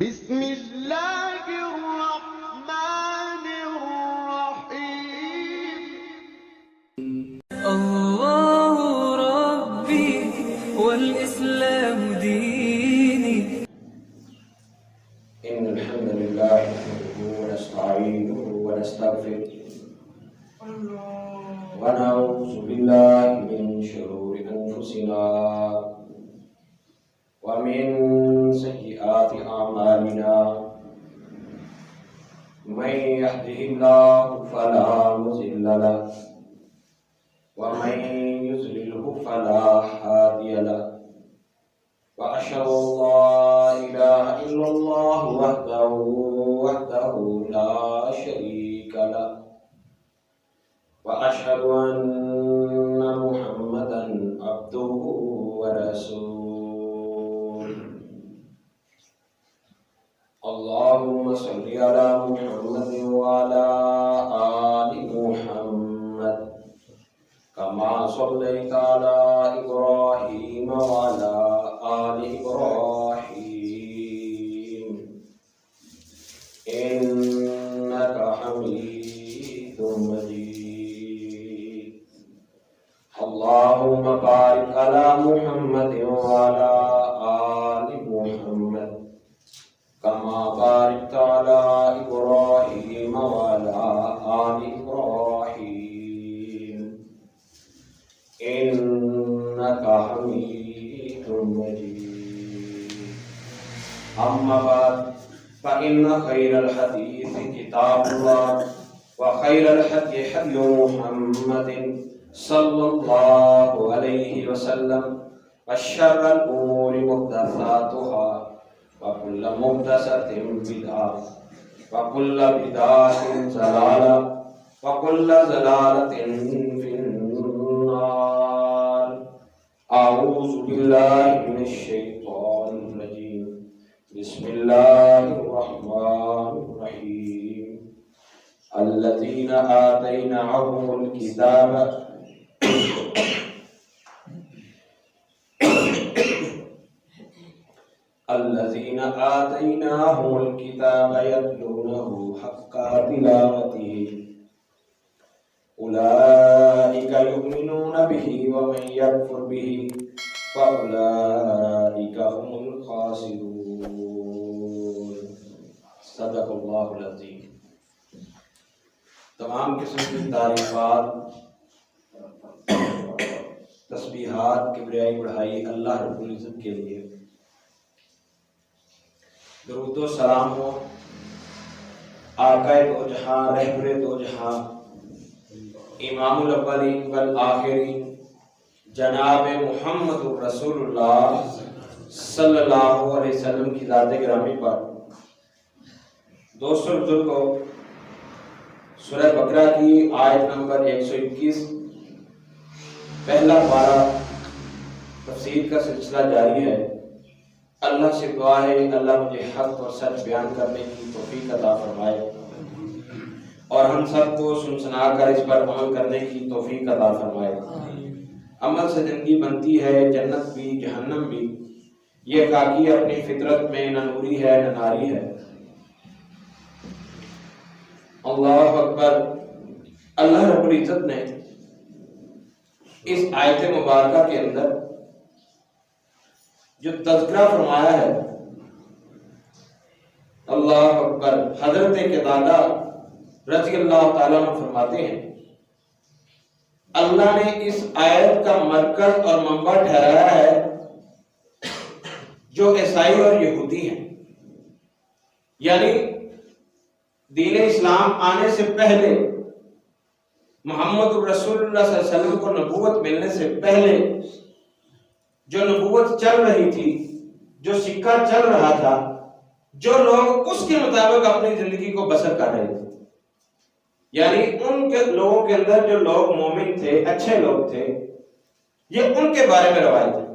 بسم اللہ الرحمن الرحیم اللہ ربی والاسلام دینی ان الحمد لله نحمده ونستعينه ونستغفره ونعوذ بالله من شرور انفسنا ومن سيئات اعمالنا من يهده الله فلا مضل له ومن يضلل فلا هادي له وأشهد أن لا إله إلا الله وحده لا شريك له وأشهد أن محمدا عبده ورسوله اللهم صل على محمد وعلى آل محمد كما صليت على إبراهيم وعلى آل إبراهيم إنك حميد مجيد اللهم بارك على محمد وعلى آل محمد كما باركت على إبراهيم وعلى آل إبراهيم إنك حميد مجيد أما بعد فإن خير الحديث كتاب الله وخير الهدي هدي محمد صلى الله عليه وسلم وشر الأمور محدثاتها وكل محدثة بدعة وكل بدعة ضلالة وكل ضلالة في النار أعوذ بالله من الشيطان الرجيم بسم الله الرحمن الرحيم الذين آتيناهم الكتاب يتلونه حق تلاوته أولئك يؤمنون به ومن يكفر به فأولئك هم الخاسرون صدق اللہ العظیم۔ تمام قسم کی تعریفات، تسبیحات، کبریائی بڑھائی اللہ رب العزت کے لیے، درود و سلام ہو آقا دو جہاں، رہبر دو جہاں، امام الاولین والآخرین جناب محمد رسول اللہ صلی اللہ علیہ وسلم کی ذات گرامی پر۔ دوستوں بزرگوں، سورہ بقرہ کی آیت نمبر 121 پہلا پارہ تفسیر کا سلسلہ جاری ہے۔ اللہ سے دعا ہے اللہ مجھے حق اور سچ بیان کرنے کی توفیق عطا فرمائے اور ہم سب کو سن سنا کر اس پر عمل کرنے کی توفیق عطا فرمائے۔ عمل سے زندگی بنتی ہے، جنت بھی جہنم بھی، یہ خاکی اپنی فطرت میں نہ نوری ہے نہ ناری ہے۔ اللہ اکبر۔ اللہ رب العزت نے اس آیت مبارکہ کے اندر جو تذکرہ فرمایا ہے، اللہ اکبر، حضرت قتادہ رضی اللہ تعالیٰ عنہ فرماتے ہیں اللہ نے اس آیت کا مرکز اور منبع ٹھہرایا ہے جو عیسائی اور یہودی ہیں، یعنی دین اسلام آنے سے پہلے، محمد رسول اللہ صلی اللہ علیہ وسلم کو نبوت ملنے سے پہلے جو نبوت چل رہی تھی، جو سکہ چل رہا تھا، جو لوگ اس کے مطابق اپنی زندگی کو بسر کر رہے تھے، یعنی ان کے لوگوں کے اندر جو لوگ مومن تھے، اچھے لوگ تھے، یہ ان کے بارے میں روایت ہے۔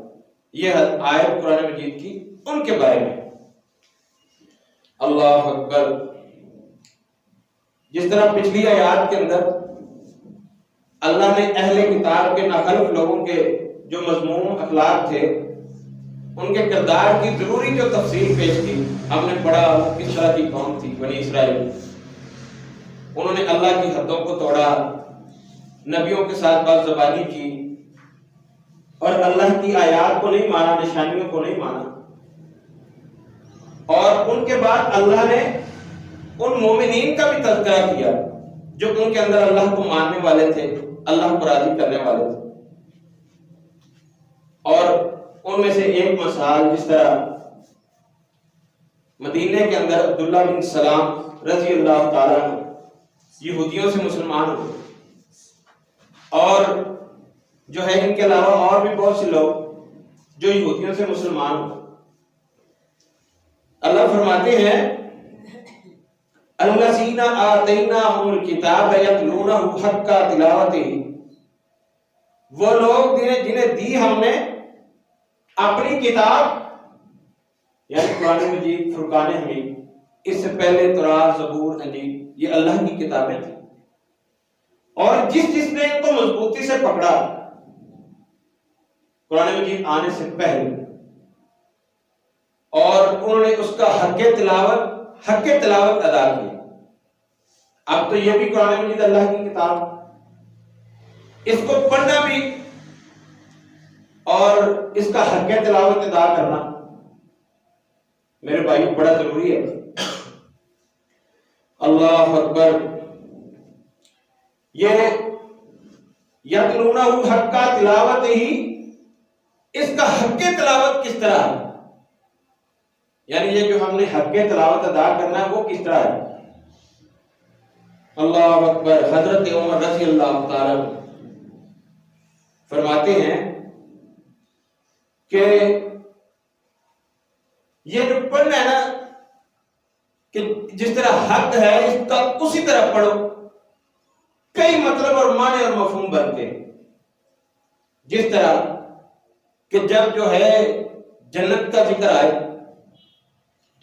یہ آیت قرآن مجید کی ان کے بارے میں۔ اللہ اکبر۔ جس طرح پچھلی آیات کے اندر اللہ نے اہل کتاب کے ناخلف لوگوں کے جو مذموم اخلاق تھے ان کے کردار کی ضروری جو تفصیل پیش کی، ہم نے پڑھا کس طرح کی قوم تھی بنی اسرائیل، انہوں نے اللہ کی حدوں کو توڑا، نبیوں کے ساتھ بد زبانی کی اور اللہ کی آیات کو نہیں مانا، نشانیوں کو نہیں مانا۔ اور ان کے بعد اللہ نے ان مومنین کا بھی تذکرہ کیا جو ان کے اندر اللہ کو ماننے والے تھے، اللہ کو راضی کرنے والے تھے۔ اور ان میں سے ایک مثال، جس طرح مدینے کے اندر عبداللہ بن سلام رضی اللہ تعالیٰ عنہ یہودیوں سے مسلمان ہوئے، اور جو ہے ان کے علاوہ اور بھی بہت سے لوگ جو یہودیوں سے مسلمان ہوئے۔ اللہ فرماتے ہیں الذین آتیناہم الکتاب یتلونہ حق تلاوتہ، وہ لوگ جنہیں دی ہم نے اپنی کتاب، یعنی قرآن مجید، فرقان حمید، اس سے پہلے تورات، زبور، انجیل، یہ اللہ کی کتابیں تھیں، اور جس نے ان کو مضبوطی سے پکڑا قرآن مجید آنے سے پہلے، اور انہوں نے اس کا حق تلاوت ادا کیا۔ اب تو یہ بھی قرآن مجید اللہ کی کتاب، اس کو پڑھنا بھی اور اس کا حق تلاوت ادا کرنا میرے بھائیوں بڑا ضروری ہے۔ اللہ اکبر۔ یہ یتلونہ حق تلاوت ہی، اس کا حق تلاوت کس طرح ہے، یعنی یہ جو ہم نے حق تلاوت ادا کرنا ہے وہ کس طرح ہے۔ اللہ اکبر۔ حضرت عمر رضی اللہ تعالی فرماتے ہیں کہ یہ جو پڑھنا ہے نا، کہ جس طرح حق ہے اس کا اسی طرح پڑھو، کئی مطلب اور معنی اور مفہوم بنتے ہیں۔ جس طرح کہ جب جو ہے جنت کا ذکر آئے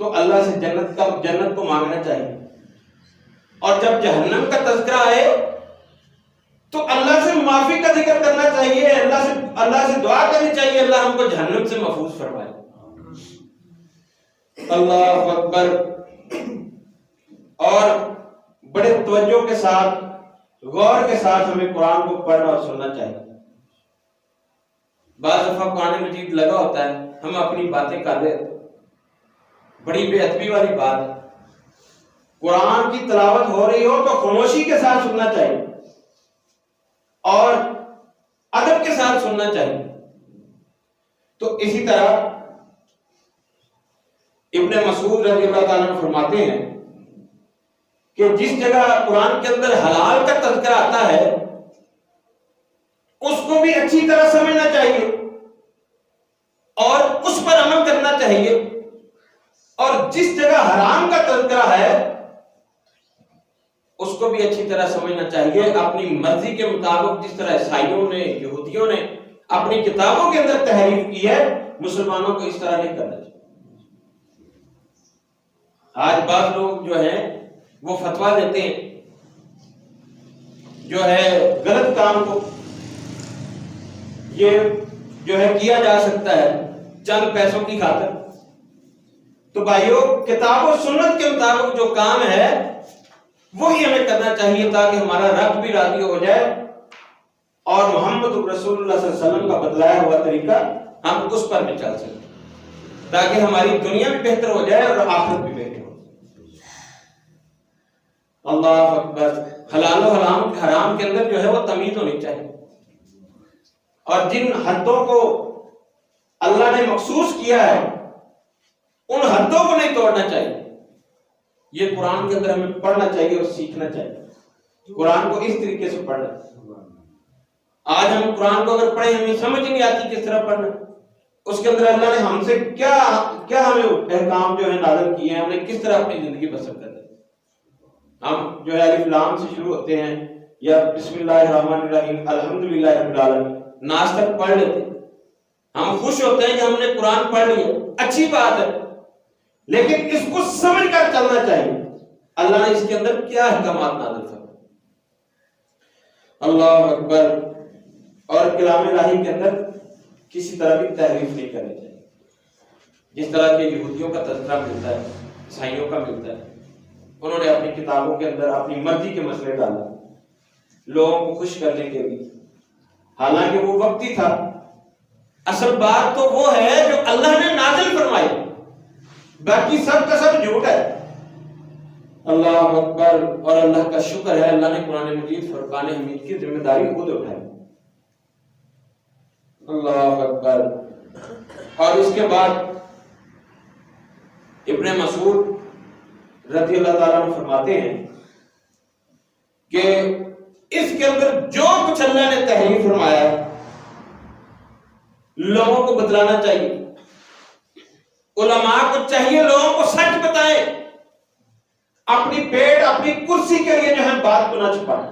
تو اللہ سے جنت کو مانگنا چاہیے، اور جب جہنم کا تذکرہ آئے تو اللہ سے معافی کا ذکر کرنا چاہیے، اللہ سے دعا کرنی چاہیے اللہ ہم کو جہنم سے محفوظ فرمائے۔ اللہ اکبر۔ اور بڑے توجہ کے ساتھ، غور کے ساتھ ہمیں قرآن کو پڑھنا اور سننا چاہیے۔ بعض دفعہ قرآن مجید لگا ہوتا ہے، ہم اپنی باتیں کر رہے ہیں، بڑی بے ادبی والی بات ہے۔ قرآن کی تلاوت ہو رہی ہو تو خاموشی کے ساتھ سننا چاہیے اور ادب کے ساتھ سننا چاہیے۔ تو اسی طرح ابن مسعود رضی اللہ تعالیٰ عنہ فرماتے ہیں کہ جس جگہ قرآن کے اندر حلال کا تذکرہ آتا ہے اس کو بھی اچھی طرح سمجھنا چاہیے اور اس پر عمل کرنا چاہیے، اور جس جگہ حرام کا تذکرہ ہے اس کو بھی اچھی طرح سمجھنا چاہیے، اپنی مرضی کے مطابق۔ جس طرح عیسائیوں نے، یہودیوں نے اپنی کتابوں کے اندر تحریف کی ہے، مسلمانوں کو اس طرح نہیں کرنا چاہیے۔ آج بعض لوگ جو ہیں وہ فتویٰ دیتے ہیں، جو ہے غلط کام کو یہ جو ہے کیا جا سکتا ہے چند پیسوں کی خاطر۔ تو بھائیو، کتاب و سنت کے مطابق جو کام ہے وہی ہمیں کرنا چاہیے تاکہ ہمارا رب بھی راضی ہو جائے اور محمد رسول اللہ صلی اللہ علیہ وسلم کا بتلایا ہوا طریقہ ہم اس پر بھی چل سکیں، تاکہ ہماری دنیا بھی بہتر ہو جائے اور آخرت بھی بہتر ہو۔ اللہ اکبر۔ حلال و حرام کے اندر جو ہے وہ تمیز ہونی چاہیے، اور جن حدوں کو اللہ نے مخصوص کیا ہے ان حدوں کو نہیں توڑنا چاہیے۔ یہ قرآن کے اندر ہمیں پڑھنا چاہیے اور سیکھنا چاہیے، قرآن کو اس طریقے سے پڑھنا۔ آج ہم قرآن کو اگر پڑھیں ہمیں سمجھ نہیں آتی کس طرح پڑھنا، اس کے اندر اللہ نے ہم سے کیا ہمیں احکام جو ہے نازل کیے ہیں، ہم نے کس طرح اپنی زندگی بسر کرنی۔ ہم جو ہے الف لام سے شروع ہوتے ہیں یا بسم اللہ الرحمن الرحیم الحمدللہ رب العالمین، ناس تک پڑھ لیتے ہیں، ہم خوش ہوتے ہیں کہ ہم نے قرآن پڑھ لیا، اچھی بات ہے، لیکن اس کو سمجھ کر چلنا چاہیے اللہ نے اس کے اندر کیا احکامات نازل فرمائے۔ اللہ اکبر۔ اور کلام الہی کے اندر کسی طرح بھی تحریف نہیں کرنی چاہیے۔ جس طرح کے یہودیوں کا تذکرہ ملتا ہے، عیسائیوں کا ملتا ہے، انہوں نے اپنی کتابوں کے اندر اپنی مرضی کے مسئلے ڈالے لوگوں کو خوش کرنے کے لیے، حالانکہ وہ وقتی تھا۔ اصل بات تو وہ ہے جو اللہ نے نازل فرمائی، باقی سب کا سب جھوٹ ہے۔ اللہ اکبر، اور اللہ کا شکر ہے اللہ نے قرآن مجید فرقان حمید کی ذمہ داری خود اٹھائی۔ اللہ اکبر۔ اور اس کے بعد ابن مسعود رضی اللہ تعالیٰ عنہ فرماتے ہیں کہ اس کے اندر جو کچھ اللہ نے تحریر فرمایا لوگوں کو بتلانا چاہیے، علماء کو چاہیے لوگوں کو سچ بتائیں، اپنی پیٹ اپنی کرسی کے لیے جو ہے بات کو نہ چھپائیں،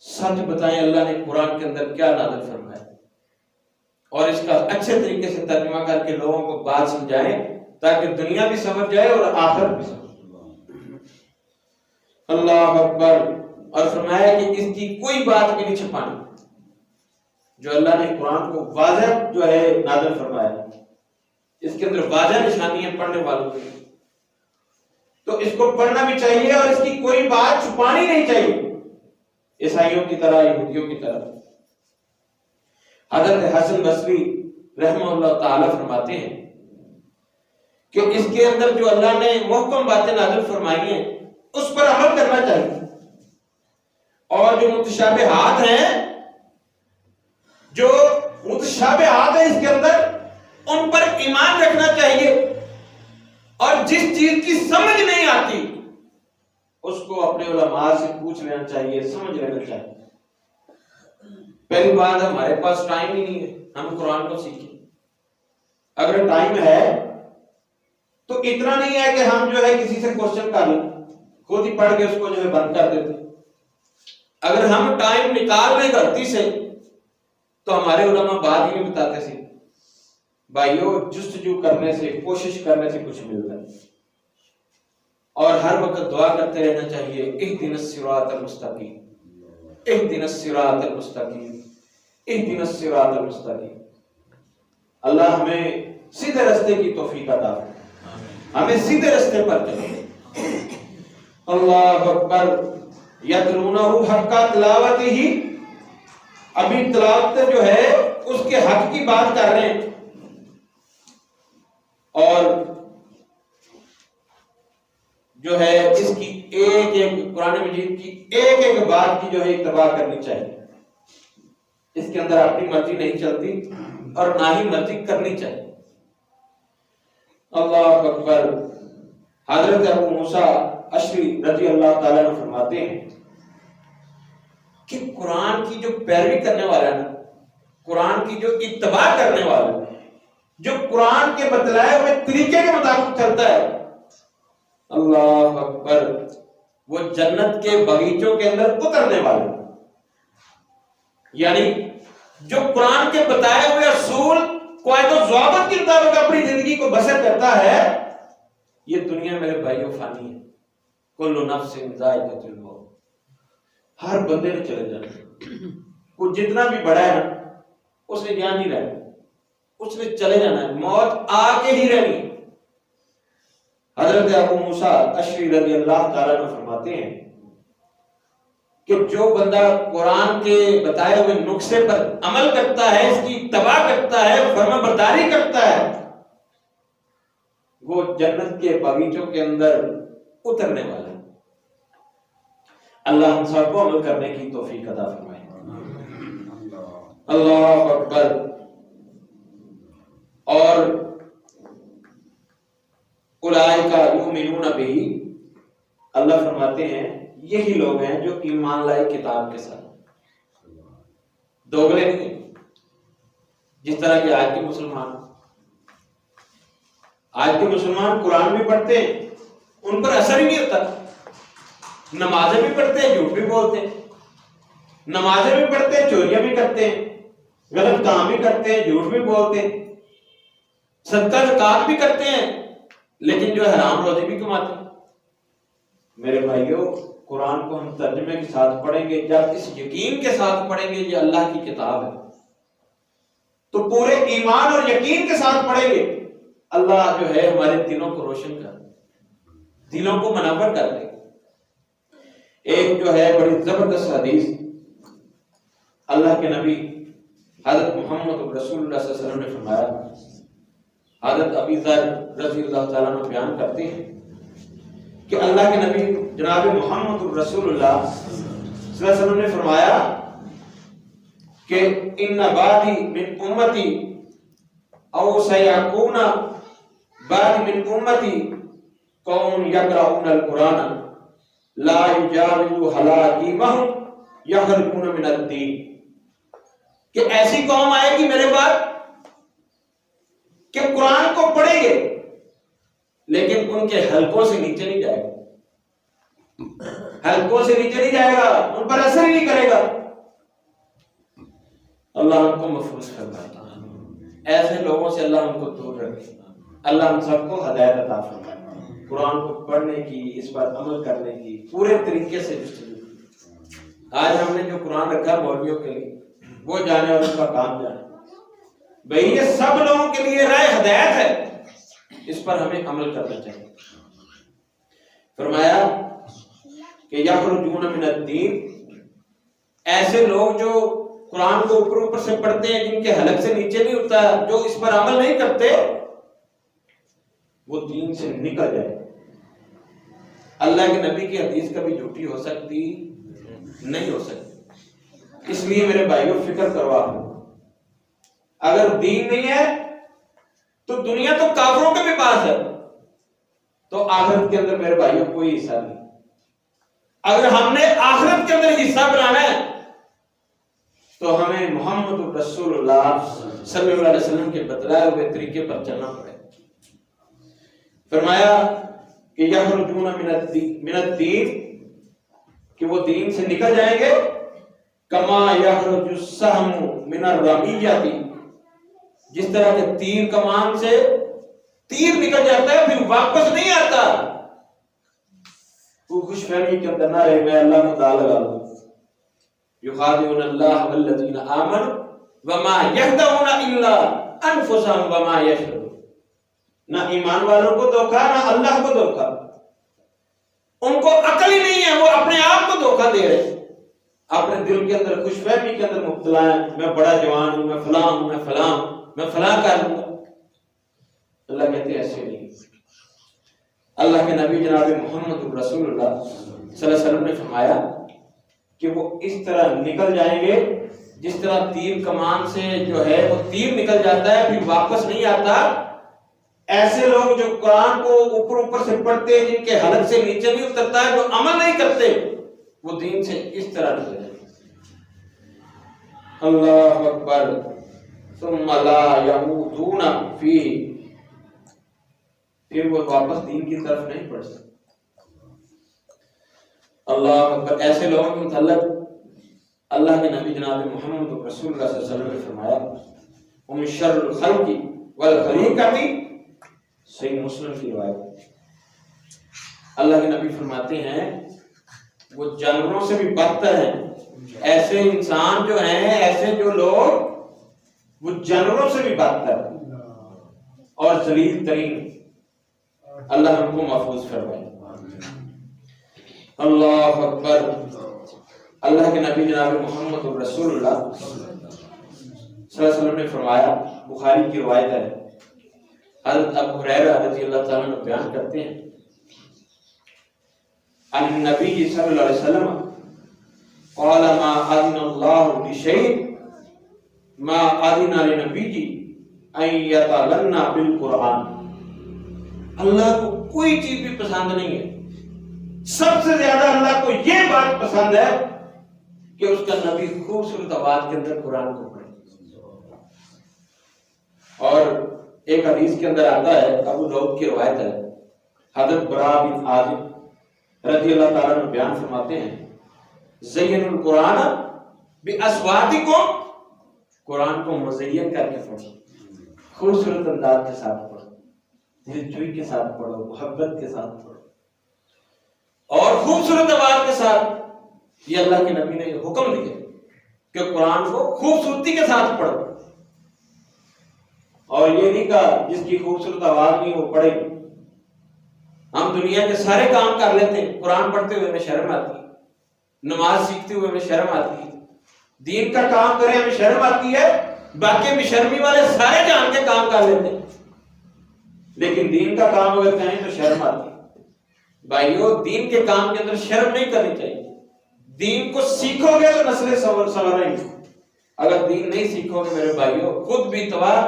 سچ بتائیں اللہ نے قرآن کے اندر کیا نازل فرمایا، اور اس کا اچھے طریقے سے ترجمہ کر کے لوگوں کو بات سمجھائیں تاکہ دنیا بھی سمجھ جائے اور آخرت بھی سمجھ جائے۔ اللہ اکبر۔ اور فرمایا کہ اس کی کوئی بات بھی نہیں چھپانی، جو اللہ نے قرآن کو واضح جو ہے نازل فرمایا، اس کے اندر واضح نشانی ہے پڑھنے والوں کے، تو اس کو پڑھنا بھی چاہیے اور اس کی کوئی بات چھپانی نہیں چاہیے، عیسائیوں کی طرح، یہودیوں کی طرح۔ حضرت حسن بصری رحمہ اللہ تعالی فرماتے ہیں کہ اس کے اندر جو اللہ نے محکم باتیں نازل فرمائی ہیں اس پر عمل کرنا چاہیے، اور جو متشابہات ہیں اس کے اندر ان پر ایمان رکھنا چاہیے، اور جس چیز کی سمجھ نہیں آتی اس کو اپنے علماء سے پوچھ لینا چاہیے، سمجھ لینا چاہیے۔ پہلی بات ہمارے پاس ٹائم ہی نہیں ہے ہم قرآن کو سیکھیں، اگر ٹائم ہے تو اتنا نہیں ہے کہ ہم جو ہے کسی سے کوشچن کر لیں، خود ہی پڑھ کے اس کو جو ہے بند کر دیتے۔ اگر ہم ٹائم نکال لیں غلطی سے تو ہمارے علماء بات ہی نہیں بتاتے سے بھائیو، جستجو کرنے سے، کوشش کرنے سے کچھ ملتا ہے، اور ہر وقت دعا کرتے رہنا چاہیے، اہدنا الصراط المستقیم، اہدنا الصراط المستقیم، اہدنا الصراط المستقیم۔ اللہ ہمیں سیدھے راستے کی توفیق عطا فرمائے، ہمیں سیدھے راستے پر چلے۔ اللہ اکبر۔ یتلونہ حق تلاوتہ، ابھی تلاوت جو ہے اس کے حق کی بات کر رہے ہیں، اور جو ہے اس کی ایک ایک قرآن مجید کی ایک ایک بات کی جو ہے اتباع کرنی چاہیے، اس کے اندر اپنی مرضی نہیں چلتی اور نہ ہی مرضی کرنی چاہیے۔ اللہ اکبر۔ حضرت ابو موسیٰ اشعری رضی اللہ تعالیٰ عنہ فرماتے ہیں کہ قرآن کی جو پیروی کرنے والا ہے، قرآن کی جو اتباع کرنے والا ہے، جو قرآن کے بتلائے ہوئے طریقے کے مطابق چلتا ہے، اللہ اکبر، وہ جنت کے باغیچوں کے اندر اترنے والا ہے۔ یعنی جو قرآن کے بتائے ہوئے اصول، قواعد و ضوابط کے مطابق اپنی زندگی کو بسر کرتا ہے، یہ دنیا میرے بھائیوں فانی ہے۔ کل نفس ذائقۃ الموت، ہر بندے نے چلے جانا، کوئی جتنا بھی بڑا ہے نا اس نے یہاں نہیں رہنا، اس نے چلے جانا ہے، موت آ کے ہی رہنی۔ حضرت ابو موسیٰ اشعری رضی اللہ تعالیٰ عنہ فرماتے ہیں کہ جو بندہ قرآن کے بتائے ہوئے نقشے پر عمل کرتا ہے، اس کی اتباع کرتا ہے، فرما برداری کرتا ہے، وہ جنت کے باغیچوں کے اندر اترنے والا ہے۔ اللہ ہم سب کو عمل کرنے کی توفیق عطا فرمائے۔ اللہ اکبر۔ اور اولئک یؤمنون بہ، اللہ فرماتے ہیں یہی لوگ ہیں جو ایمان لائے کتاب کے ساتھ، دوگلے نہیں، جس طرح کہ آج کے مسلمان قرآن بھی پڑھتے ہیں، ان پر اثر ہی نہیں ہوتا، نمازیں بھی پڑھتے ہیں، جھوٹ بھی بولتے ہیں، نمازیں بھی پڑھتے ہیں، چوریاں بھی کرتے ہیں، غلط کام بھی کرتے ہیں، جھوٹ بھی بولتے ہیں، صدقہ زکات بھی کرتے ہیں، لیکن جو حرام روزی بھی کماتے ہیں۔ میرے بھائیوں، قرآن کو ہم ترجمے کے ساتھ پڑھیں گے، جب اس یقین کے ساتھ پڑھیں گے یہ اللہ کی کتاب ہے، تو پورے ایمان اور یقین کے ساتھ پڑھیں گے اللہ جو ہے ہمارے دلوں کو روشن کر دے، دلوں کو منور کر دے۔ ایک جو ہے بڑی زبردست حدیث اللہ کے نبی حضرت محمد رسول اللہ صلی اللہ علیہ وسلم نے فرمایا، حضرت ابی ذر رضی اللہ تعالیٰ عنہ بیان کرتے ہیں کہ اللہ کے نبی جناب محمد رسول اللہ صلی اللہ علیہ وسلم نے فرمایا کہ ان بعدی من امتی او سیکون بعد من امتی قوم یقرؤون القرآن لا یجاوز حلاقیمہم یخرجون من الدین، کہ ایسی قوم آئے گی میرے بعد کہ قرآن کو پڑھیں گے لیکن ان کے حلقوں سے نیچے نہیں جائے گا، حلقوں سے نیچے نہیں جائے گا، ان پر اثر ہی نہیں کرے گا۔ اللہ ہم کو محفوظ فرمائے، ایسے لوگوں سے اللہ ہم کو دور رکھے، اللہ ہم سب کو ہدایت عطا فرمائے، قرآن کو پڑھنے کی، اس پر عمل کرنے کی پورے طریقے سے جستجو۔ آج ہم نے جو قرآن رکھا مولویوں کے لیے، وہ جانے اور ان کا کام جانے، بھئی یہ سب لوگوں کے لیے راہ ہدایت ہے، اس پر ہمیں عمل کرنا چاہیے۔ فرمایا کہ یخرجون من الدین، ایسے لوگ جو قرآن کو اوپر اوپر سے پڑھتے ہیں، جن کے حلق سے نیچے نہیں ہوتا، جو اس پر عمل نہیں کرتے، وہ دین سے نکل جائے۔ اللہ کے نبی کی حدیث کبھی جھوٹی ہو سکتی نہیں ہو سکتی، اس لیے میرے بھائیوں فکر کرو آپ، اگر دین نہیں ہے تو دنیا تو کافروں کے بھی پاس ہے، تو آخرت کے اندر میرے بھائیوں کوئی حصہ نہیں۔ اگر ہم نے آخرت کے اندر حصہ بنانا ہے تو ہمیں محمد رسول اللہ صلی اللہ علیہ وسلم کے بتلائے ہوئے طریقے پر چلنا پڑے۔ فرمایا کہ یخرجون من الدین، کہ وہ دین سے نکل جائیں گے، کما یخرج السہم من الرمیۃ، جس طرح کہ تیر کمان سے تیر نکل جاتا ہے پھر واپس نہیں آتا۔ وہ خوش فہمی کے اندر نہ رہے میں اللہ کو داغ لگا لوں، یخادعون اللہ والذین آمنوا وما یخدعون الا انفسهم وما یشعرون، نہ ایمان والوں کو دھوکا نہ اللہ کو دھوکا، ان کو عقل ہی نہیں ہے، وہ اپنے آپ کو دھوکا دے رہے ہیں، اپنے دل کے اندر خوش فہمی کے اندر مبتلا ہیں، میں بڑا جوان ہوں، میں فلاں ہوں، میں فلاں کر لوں گا۔ اللہ کہتے ہیں ایسے نہیں۔ اللہ کے نبی جناب محمد رسول اللہ صلی اللہ علیہ وسلم نے فرمایا کہ وہ اس طرح نکل جائیں گے جس طرح تیر کمان سے جو ہے وہ تیر نکل جاتا ہے پھر واپس نہیں آتا۔ ایسے لوگ جو قرآن کو اوپر اوپر سے پڑھتے ہیں، جن کے حلق سے نیچے نہیں اترتا ہے، جو عمل نہیں کرتے، وہ دین سے اس طرح نکل جائیں گے۔ اللہ اکبر، ثم لا یعودون فیہ، پھر وہ واپس دین کی طرف نہیں پڑھ سکتے۔ اللہ اکبر۔ ایسے لوگوں کے متعلق اللہ کے نبی جناب محمد رسول اللہ صلی اللہ علیہ وسلم نے فرمایا ہم شر الخلق والخلیقۃ، صحیح مسلم کی روایت۔ اللہ کے نبی فرماتے ہیں وہ جانوروں سے بھی بدتر ہیں، ایسے انسان جو ہیں، ایسے جو لوگ، وہ جانوروں سے بھی بدتر اور ذلیل ترین۔ اللہ ہم کو محفوظ فرمائے۔ اللہ اکبر۔ اللہ کے نبی جناب محمد رسول اللہ صلی اللہ علیہ وسلم نے فرمایا، بخاری کی روایت ہے، حضرت ابو ہریرہ رضی اللہ تعالیٰ عنہ بیان کرتے ہیں، ان نبی صلی اللہ علیہ وسلم قال ما اذن اللہ لشیء ما اذن لنبی ان یتغنى بالقرآن۔ اللہ کو کوئی چیز بھی پسند نہیں ہے، سب سے زیادہ اللہ کو یہ بات پسند ہے کہ اس کا نبی خوبصورت آواز کے اندر قرآن کو پڑھے۔ اور ایک حدیث کے اندر آتا ہے، ابو داؤد کی روایت ہے، حضرت براء بن عازب رضی اللہ تعالیٰ عنہ بیان فرماتے ہیں، زین القرآن باصواتکم، قرآن کو مزین کر کے پڑھو، خوبصورت انداز کے ساتھ پڑھو، دل جوئی کے ساتھ پڑھو، محبت کے ساتھ پڑھو اور خوبصورت آواز کے ساتھ۔ یہ اللہ کے نبی نے حکم دیا کہ قرآن کو خوبصورتی کے ساتھ پڑھو۔ اور یہ نہیں کہا جس کی خوبصورت آواز نہیں وہ پڑھے گی. ہم دنیا کے سارے کام کر لیتے ہیں، قرآن پڑھتے ہوئے ہمیں شرم آتی ہے، نماز سیکھتے ہوئے ہمیں شرم آتی ہے، دین کا کام کریں ہمیں شرم آتی ہے، باقی بھی شرمی والے سارے جان کے کام کر لیتے ہیں، لیکن دین کا کام اگر کریں تو شرم آتی ہے. بھائیو دین کے کام کے اندر شرم نہیں کرنی چاہیے. دین کو سیکھو گے تو نسلیں سنوریں گی، اگر دین نہیں سیکھو گے میرے بھائیو خود بھی تباہ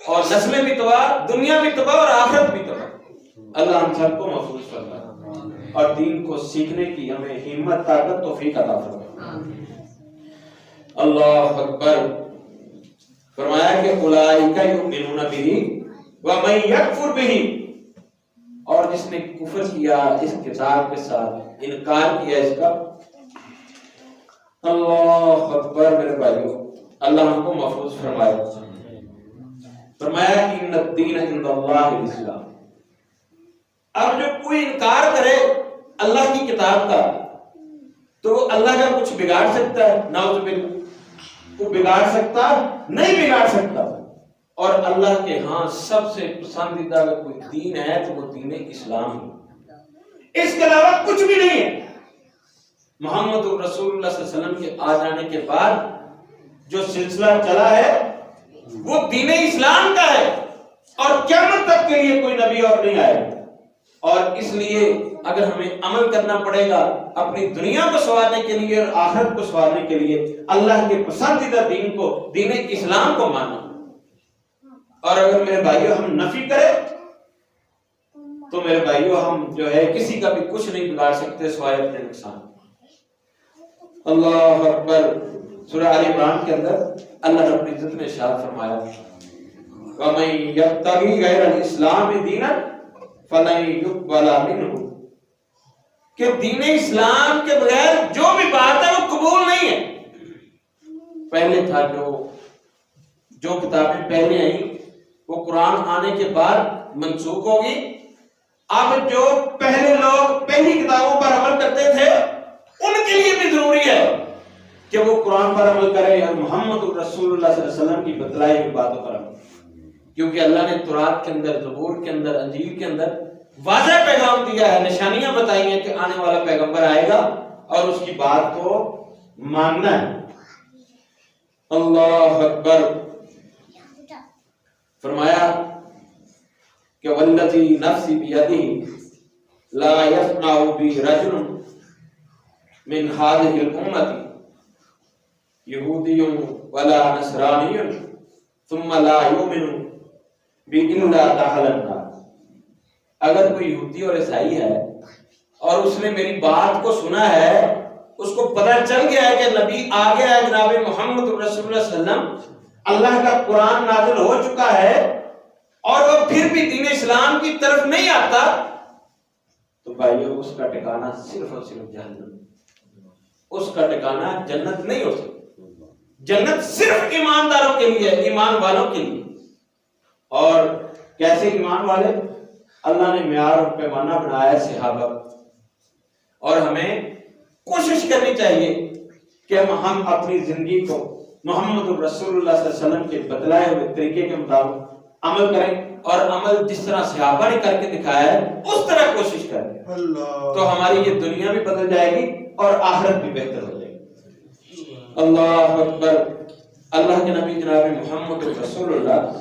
اور نسلیں بھی تباہ، دنیا بھی تباہ اور آخرت بھی تباہ. اللہ ہم سب کو محفوظ فرمائے اور دین کو سیکھنے کی ہمیں ہمت طاقت توفیق عطا فرمائے. اللہ اکبر. فرمایا کہ اولئک یؤمنون بہ ومن یکفر بہ، اور جس نے کفر کیا اس کتاب کے ساتھ، انکار کیا اس کا. اللہ اکبر میرے بھائیو اللہ ہم کو محفوظ فرمائے. فرمایا کہ ان الدین عند اللہ الاسلام. اب جو کوئی انکار کرے اللہ کی کتاب کا تو وہ اللہ کا کچھ بگاڑ سکتا ہے؟ نعوذ باللہ. وہ بگاڑ سکتا نہیں بگاڑ سکتا. اور اللہ کے ہاں سب سے پسندیدہ اگر کوئی دین ہے تو وہ دین اسلام ہے، اس کے علاوہ کچھ بھی نہیں ہے. محمد رسول اللہ صلی اللہ علیہ وسلم کے آ جانے کے بعد جو سلسلہ چلا ہے وہ دین اسلام کا ہے اور قیامت تک کے لیے کوئی نبی اور نہیں آئے. اور اس لیے اگر ہمیں عمل کرنا پڑے گا اپنی دنیا کو سنوارنے کے لیے اور آخرت کو سنوارنے کے لیے اللہ کے پسندیدہ دین کو، دین اسلام کو ماننا. اور اگر میرے بھائیو ہم نفی کریں تو میرے بھائیو ہم جو ہے کسی کا بھی کچھ نہیں بگاڑ سکتے سوائے اپنے نقصان. اللہ اکبر. سورہ آل عمران کے اندر اللہ رب العزت نے ارشاد فرمایا وَمَن يَبْتَغِ غَيْرَ الْإِسْلَامِ دِينًا فَلَن يُقْبَلَ مِنْهُ، کہ دین اسلام کے بغیر جو بھی بات ہے وہ قبول نہیں ہے. پہلے تھا جو کتابیں پہلے آئیں وہ قرآن آنے کے بعد منسوخ ہوگی. اب جو پہلے لوگ پہلی کتابوں پر عمل کرتے تھے ان کے لیے بھی ضروری ہے کہ وہ قرآن پر عمل کرے اور محمد رسول اللہ صلی اللہ علیہ وسلم کی بتلائی ہوئی باتوں پر عمل، کیونکہ اللہ نے تورات کے اندر، زبور کے اندر، انجیل کے اندر واضح پیغام دیا ہے، نشانیاں بتائی ہیں کہ آنے والا پیغمبر آئے گا اور اس کی بات کو ماننا ہے. اللہ اکبر. فرمایا کہ والذی نفسی بیدہ لا یسمع بی رجل من هذه الامة یہودی ولا نصرانی ثم لا یؤمن بی الا دخل النار. اگر کوئی یہودی اور عیسائی ہے اور اس نے میری بات کو سنا ہے، اس کو پتہ چل گیا ہے کہ نبی آ گیا ہے جناب محمد رسول اللہ صلی اللہ علیہ وسلم، اللہ کا قرآن نازل ہو چکا ہے، اور وہ پھر بھی دین اسلام کی طرف نہیں آتا، تو بھائیو اس کا ٹھکانہ صرف اور صرف جہنم. اس کا ٹھکانہ جنت نہیں ہو سکتا. جنت صرف ایمانداروں کے لیے، ایمان والوں کے لیے. اور کیسے ایمان والے؟ اللہ نے معیار اور پیمانہ بنایا ہے صحابہ، اور ہمیں کوشش کرنی چاہیے کہ ہم اپنی زندگی کو محمد رسول اللہ صلی اللہ علیہ وسلم کے بتلائے ہوئے طریقے کے مطابق عمل کریں، اور عمل جس طرح صحابہ نے کر کے دکھایا ہے اس طرح کوشش کریں. تو ہماری یہ دنیا بھی بدل جائے گی اور آخرت بھی بہتر ہو جائے گی. اللہ اکبر. اللہ کے نبی جناب محمد رسول اللہ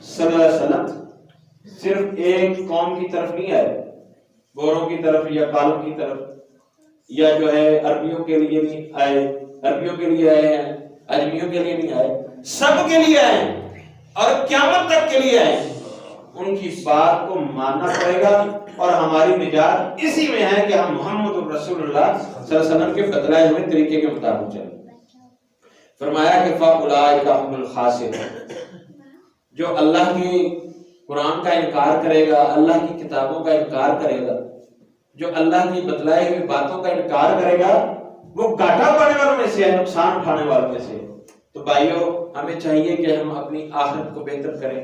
صلی اللہ علیہ وسلم صرف ایک قوم کی طرف نہیں آئے، گوروں کی طرف یا کالوں کی طرف، یا جو ہے عربیوں کے لیے نہیں آئے، عربیوں کے لیے آئے ہیں، اجمیوں کے لیے نہیں آئے، سب کے لیے آئے اور قیامت تک کے لیے آئے. ان کی بات کو ماننا پڑے گا، اور ہماری نجات اسی میں ہے کہ ہم محمد رسول اللہ صلی اللہ علیہ وسلم کے بتلائے ہوئے طریقے کے مطابق چلیں. فرمایا کہ فَأُولَٰئِکَ هُمُ الْخَاسِرُونَ. جو اللہ کی قرآن کا انکار کرے گا، اللہ کی کتابوں کا انکار کرے گا، جو اللہ کی بتلائی ہوئی باتوں کا انکار کرے گا، وہ گھاٹا پانے والوں میں سے ہے، نقصان اٹھانے والوں میں سے. تو بھائیو ہمیں چاہیے کہ ہم اپنی آخرت کو بہتر کریں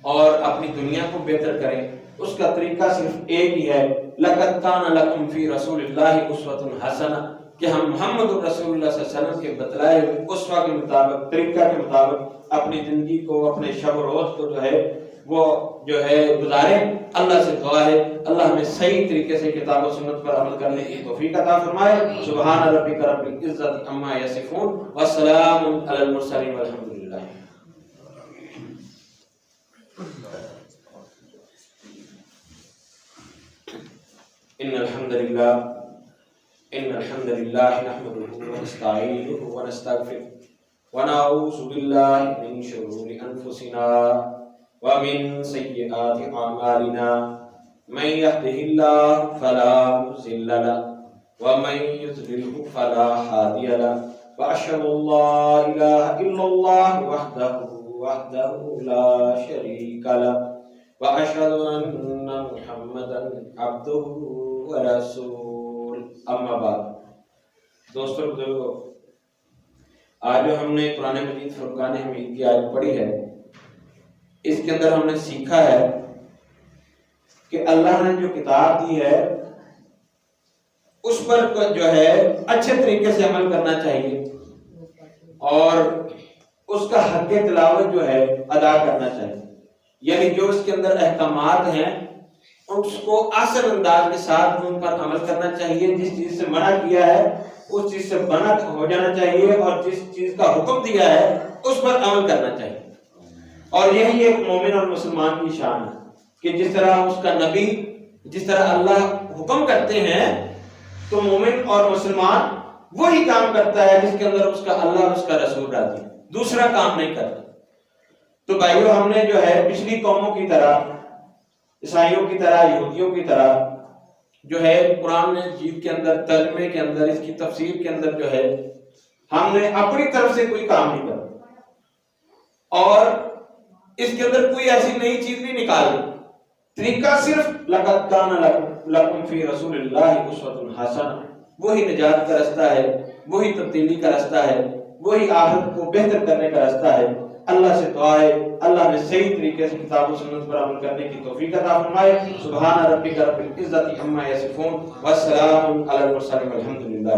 اور اپنی دنیا کو بہتر کریں. اس کا طریقہ صرف ایک ہی ہے، لَقَدْ كَانَ لَكُمْ فِي رَسُولِ اللَّهِ أُسْوَةٌ حَسَنَةٌ. کہ ہم محمد رسول اللہ صلی اللہ علیہ وسلم کے بتلائے ہوئے اسوہ کے مطابق، طریقہ کے مطابق اپنی زندگی کو، اپنے شب و روز کو جو ہے وہ جو ہے گزاریں۔ اللہ سے دعا ہے اللہ ہمیں صحیح طریقے سے کتاب و سنت پر عمل کرنے کی توفیق عطا فرمائے۔ سبحان ربک رب العزت عما یصفون والسلام علی المرسلین والحمد للہ۔ ان الحمد للہ نحمده ونستعینه ونستغفره ونعوذ باللہ من شرور انفسنا ومن سیئات اعمالنا من يهده الله فلا مضل له ومن يضلل فلا هادي له واشهد ان لا اله الا الله وحده لا شريك له واشهد ان محمدا عبده ورسول اما بعد۔ دوستو بزرگو، آج جو ہم نے قرآن مجید فرقان حمید کی آیت پڑھی ہے، اس کے اندر ہم نے سیکھا ہے کہ اللہ نے جو کتاب دی ہے اس پر جو ہے اچھے طریقے سے عمل کرنا چاہیے اور اس کا حق تلاوت جو ہے ادا کرنا چاہیے، یعنی جو اس کے اندر احکامات ہیں اس کو آسان انداز کے ساتھ ان پر عمل کرنا چاہیے۔ جس چیز سے منع کیا ہے اس چیز سے منع ہو جانا چاہیے اور جس چیز کا حکم دیا ہے اس پر عمل کرنا چاہیے۔ اور یہی ایک مومن اور مسلمان کی شان ہے کہ جس طرح اس کا نبی، جس طرح اللہ حکم کرتے ہیں تو مومن اور مسلمان وہی کام کرتا ہے جس کے اندر اس کا اللہ اور اس کا رسول راضی ہے، دوسرا کام نہیں کرتا۔ تو بھائیو، ہم نے جو ہے پچھلی قوموں کی طرح، عیسائیوں کی طرح، یہودیوں کی طرح جو ہے قرآن مجید کے اندر، ترجمے کے اندر، اس کی تفسیر کے اندر جو ہے ہم نے اپنی طرف سے کوئی کام نہیں کرا اور اس کے اندر کوئی ایسی نئی چیز نہیں نکالی۔ طریقہ صرف لقد کان لکم فی رسول اللہ اسوۃ حسنہ، وہی نجات کا راستہ ہے، وہی تبدیلی کا راستہ ہے، وہی آخرت کو بہتر کرنے کا راستہ ہے۔ اللہ سے دعا ہے اللہ ہمیں صحیح طریقے سے کتاب و سنت پر عمل کرنے کی توفیق عطا فرمائے۔ سبحان ربک رب العزت عما یصفون والسلام علی المرسلین والحمد للہ۔